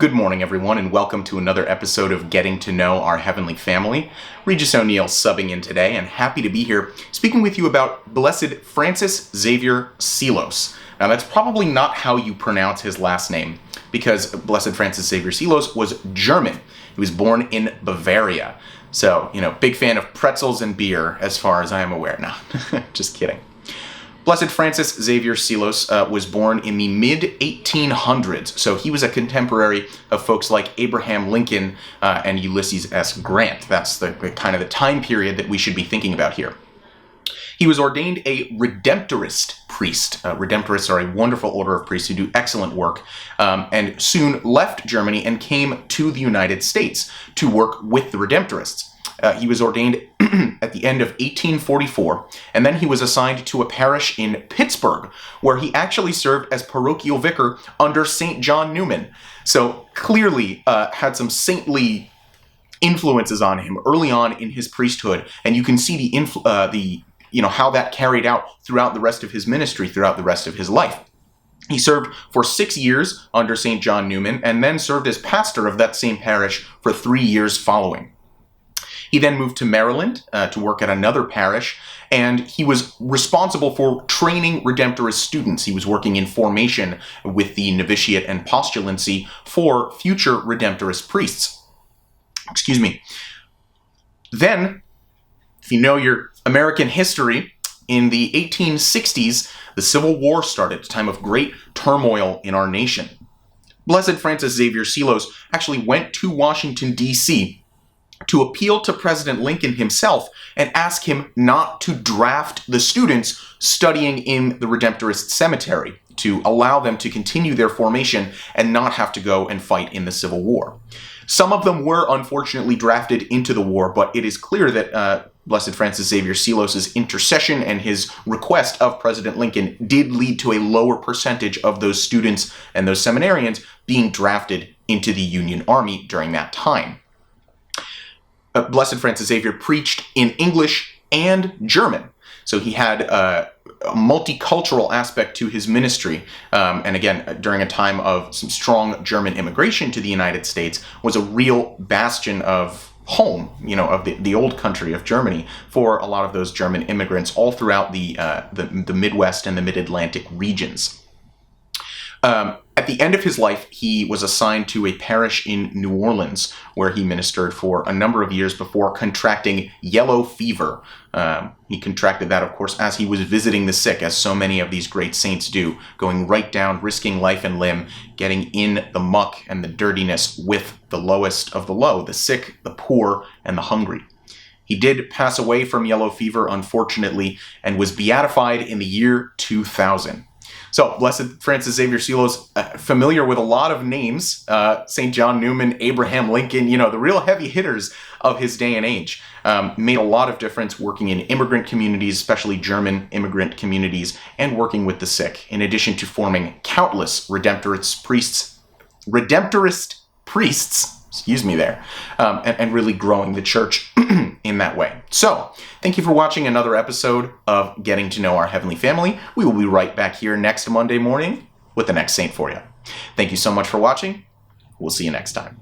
Good morning, everyone, and welcome to another episode of Getting to Know Our Heavenly Family. Regis O'Neill subbing in today, and happy to be here speaking with you about Blessed Francis Xavier Seelos. Now, that's probably not how you pronounce his last name, because Blessed Francis Xavier Seelos was German. He was born in Bavaria. So, big fan of pretzels and beer, as far as I am aware. No, just kidding. Blessed Francis Xavier Seelos was born in the mid-1800s, so he was a contemporary of folks like Abraham Lincoln and Ulysses S. Grant. That's the kind of the time period that we should be thinking about here. He was ordained a Redemptorist priest. Redemptorists are a wonderful order of priests who do excellent work, and soon left Germany and came to the United States to work with the Redemptorists. He was ordained at the end of 1844, and then he was assigned to a parish in Pittsburgh, where he actually served as parochial vicar under Saint John Neumann. So clearly had some saintly influences on him early on in his priesthood, and you can see how that carried out throughout the rest of his ministry, throughout the rest of his life. He served for 6 years under Saint John Neumann, and then served as pastor of that same parish for 3 years following. He then moved to Maryland to work at another parish, and he was responsible for training Redemptorist students. He was working in formation with the novitiate and postulancy for future Redemptorist priests. Then, if you know your American history, in the 1860s, the Civil War started, a time of great turmoil in our nation. Blessed Francis Xavier Seelos actually went to Washington, D.C., to appeal to President Lincoln himself and ask him not to draft the students studying in the Redemptorist cemetery, to allow them to continue their formation and not have to go and fight in the Civil War. Some of them were unfortunately drafted into the war, but it is clear that Blessed Francis Xavier Seelos' intercession and his request of President Lincoln did lead to a lower percentage of those students and those seminarians being drafted into the Union Army during that time. Blessed Francis Xavier preached in English and German, so he had a multicultural aspect to his ministry, and again, during a time of some strong German immigration to the United States, was a real bastion of home, of the old country of Germany for a lot of those German immigrants all throughout the Midwest and the Mid-Atlantic regions. At the end of his life, he was assigned to a parish in New Orleans, where he ministered for a number of years before contracting yellow fever. He contracted that, of course, as he was visiting the sick, as so many of these great saints do, going right down, risking life and limb, getting in the muck and the dirtiness with the lowest of the low, the sick, the poor, and the hungry. He did pass away from yellow fever, unfortunately, and was beatified in the year 2000. So, Blessed Francis Xavier Seelos, familiar with a lot of names, Saint John Neumann, Abraham Lincoln, the real heavy hitters of his day and age, made a lot of difference working in immigrant communities, especially German immigrant communities, and working with the sick, in addition to forming countless Redemptorist priests, and really growing the church in that way. So, thank you for watching another episode of Getting to Know Our Heavenly Family. We will be right back here next Monday morning with the next saint for you. Thank you so much for watching. We'll see you next time.